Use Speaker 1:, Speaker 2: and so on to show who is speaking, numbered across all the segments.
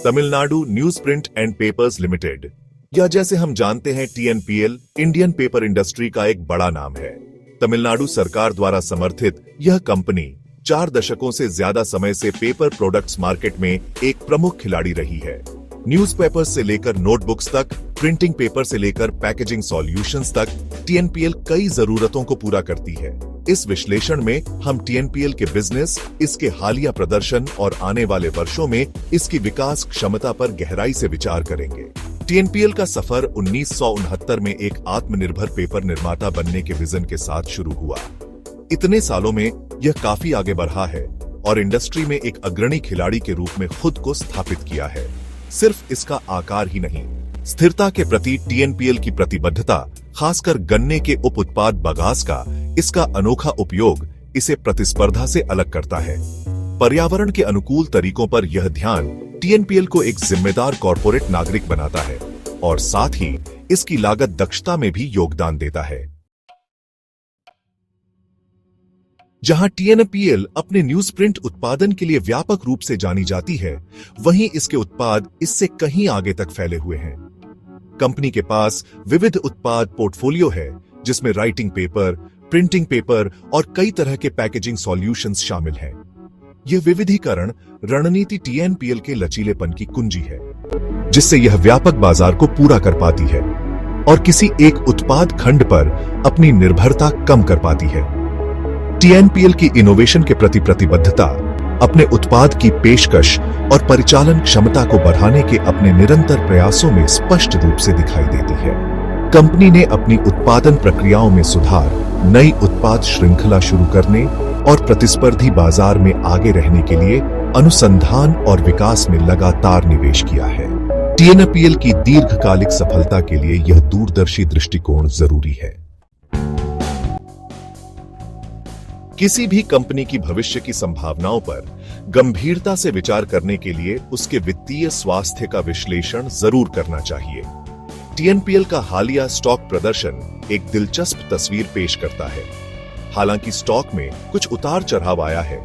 Speaker 1: Tamil Nadu news print and papers limited, या जैसे हम जानते हैं टीएनपीएल, इंडियन पेपर इंडस्ट्री का एक बड़ा नाम है। तमिलनाडु सरकार द्वारा समर्थित यह कंपनी 4 दशकों से ज्यादा समय से पेपर प्रोडक्ट्स मार्केट में एक प्रमुख खिलाड़ी रही है। न्यूज़पेपर्स से लेकर नोटबुक्स तक, प्रिंटिंग पेपर से लेकर पैकेजिंग सॉल्यूशंस तक, टीएनपीएल कई जरूरतों को पूरा करती है। इस विश्लेषण में हम टीएनपीएल के बिजनेस, इसके हालिया प्रदर्शन और आने वाले वर्षों में इसकी विकास क्षमता पर गहराई से विचार करेंगे। टीएनपीएल का सफर 1969 में एक आत्मनिर्भर पेपर निर्माता बनने के विजन के साथ शुरू हुआ। इतने सालों में यह काफी आगे बढ़ा है और इंडस्ट्री में एक अग्रणी खिलाड़ी के रूप में खुद को स्थापित किया है। सिर्फ इसका आकार ही नहीं, स्थिरता के प्रति टीएनपीएल की प्रतिबद्धता, खासकर गन्ने के उप उत्पाद बगास का इसका अनोखा उपयोग इसे प्रतिस्पर्धा से अलग करता है। पर्यावरण के अनुकूल तरीकों पर यह ध्यान टीएनपीएल को एक जिम्मेदार कॉर्पोरेट नागरिक बनाता है और साथ ही इसकी लागत दक्षता में भी योगदान देता है। जहां टीएनपीएल अपने न्यूज प्रिंट उत्पादन के लिए व्यापक रूप से जानी जाती है, वहीं इसके उत्पाद इससे कहीं आगे तक फैले हुए हैं। कंपनी के पास विविध उत्पाद पोर्टफोलियो है, जिसमें राइटिंग पेपर, प्रिंटिंग पेपर और कई तरह के पैकेजिंग सॉल्यूशंस शामिल हैं। यह विविधीकरण रणनीति टीएनपीएल के लचीलेपन की कुंजी है, जिससे यह व्यापक बाजार को पूरा कर पाती है और किसी एक उत्पाद खंड पर अपनी निर्भरता कम कर पाती है। टीएनपीएल की इनोवेशन के प्रति प्रतिबद्धता अपने उत्पाद की पेशकश और परिचालन क्षमता को बढ़ाने के अपने निरंतर प्रयासों में स्पष्ट रूप से दिखाई देती है। कंपनी ने अपनी उत्पादन प्रक्रियाओं में सुधार, नई उत्पाद श्रृंखला शुरू करने और प्रतिस्पर्धी बाजार में आगे रहने के लिए अनुसंधान और विकास में लगातार निवेश किया है। टीएनपीएल की दीर्घकालिक सफलता के लिए यह दूरदर्शी दृष्टिकोण जरूरी है। किसी भी कंपनी की भविष्य की संभावनाओं पर गंभीरता से विचार करने के लिए उसके वित्तीय स्वास्थ्य का विश्लेषण जरूर करना चाहिए। टीएनपीएल का हालिया स्टॉक प्रदर्शन एक दिलचस्प तस्वीर पेश करता है। हालांकि स्टॉक में कुछ उतार चढ़ाव आया है,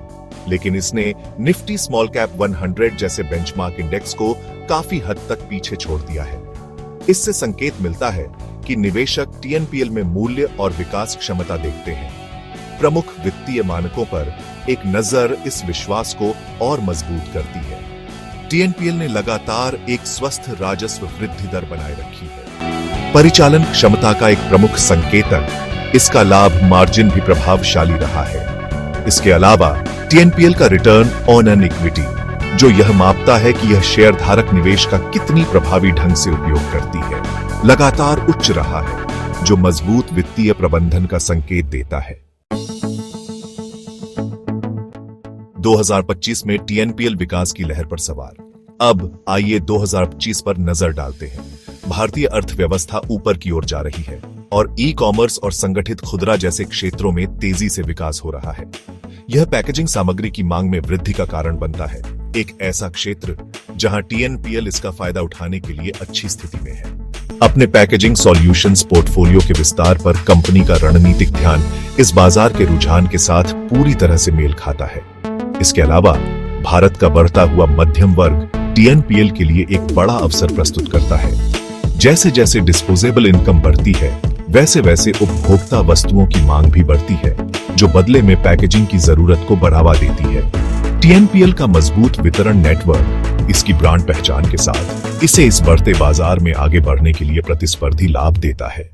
Speaker 1: लेकिन इसने निफ्टी स्मॉल कैप 100 जैसे बेंचमार्क इंडेक्स को काफी हद तक पीछे छोड़ दिया है। इससे संकेत मिलता है कि निवेशक टीएनपीएल में मूल्य और विकास क्षमता देखते हैं। प्रमुख वित्तीय मानकों पर एक नजर इस विश्वास को और मजबूत करती है। टीएनपीएल ने लगातार एक स्वस्थ राजस्व वृद्धि दर बनाए रखी है। परिचालन क्षमता का एक प्रमुख संकेतक इसका लाभ मार्जिन भी प्रभावशाली रहा है। इसके अलावा टीएनपीएल का रिटर्न ऑन एन इक्विटी, जो यह मापता है कि यह शेयर धारक निवेश का कितनी प्रभावी ढंग से उपयोग करती है, लगातार उच्च रहा है, जो मजबूत वित्तीय प्रबंधन का संकेत देता है। 2025 में टीएनपीएल विकास की लहर पर सवार। अब आइए 2025 पर नजर डालते हैं। भारतीय अर्थव्यवस्था ऊपर की ओर जा रही है और ई कॉमर्स और संगठित खुदरा जैसे क्षेत्रों में तेजी से विकास हो रहा है। यह पैकेजिंग सामग्री की मांग में वृद्धि का कारण बनता है, एक ऐसा क्षेत्र जहां टीएनपीएल इसका फायदा उठाने के लिए अच्छी स्थिति में है। अपने पैकेजिंग सॉल्यूशंस पोर्टफोलियो के विस्तार पर कंपनी का रणनीतिक ध्यान इस बाजार के रुझान के साथ पूरी तरह से मेल खाता है। इसके अलावा भारत का बढ़ता हुआ मध्यम वर्ग टीएनपीएल के लिए एक बड़ा अवसर प्रस्तुत करता है। जैसे जैसे डिस्पोजेबल इनकम बढ़ती है, वैसे वैसे उपभोक्ता वस्तुओं की मांग भी बढ़ती है, जो बदले में पैकेजिंग की जरूरत को बढ़ावा देती है। टीएनपीएल का मजबूत वितरण नेटवर्क, इसकी ब्रांड पहचान के साथ इसे इस बढ़ते बाजार में आगे बढ़ने के लिए प्रतिस्पर्धी लाभ देता है।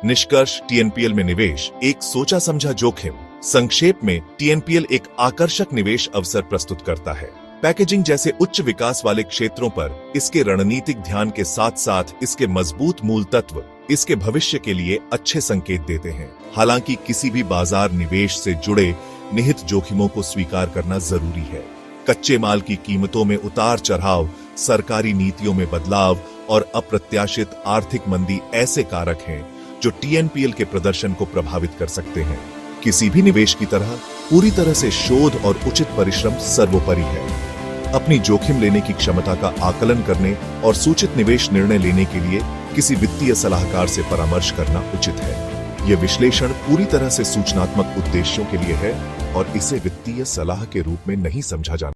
Speaker 1: निष्कर्ष, टीएनपीएल में निवेश एक सोचा समझा जोखिम। संक्षेप में, टीएनपीएल एक आकर्षक निवेश अवसर प्रस्तुत करता है। पैकेजिंग जैसे उच्च विकास वाले क्षेत्रों पर इसके रणनीतिक ध्यान के साथ साथ इसके मजबूत मूल तत्व इसके भविष्य के लिए अच्छे संकेत देते हैं। हालांकि किसी भी बाजार निवेश से जुड़े निहित जोखिमों को स्वीकार करना जरूरी है। कच्चे माल की कीमतों में उतार चढ़ाव, सरकारी नीतियों में बदलाव और अप्रत्याशित आर्थिक मंदी ऐसे कारक हैं जो टीएनपीएल के प्रदर्शन को प्रभावित कर सकते हैं। किसी भी निवेश की तरह पूरी तरह से शोध और उचित परिश्रम सर्वोपरि है। अपनी जोखिम लेने की क्षमता का आकलन करने और सूचित निवेश निर्णय लेने के लिए किसी वित्तीय सलाहकार से परामर्श करना उचित है। यह विश्लेषण पूरी तरह से सूचनात्मक उद्देश्यों के लिए है और इसे वित्तीय सलाह के रूप में नहीं समझा जाना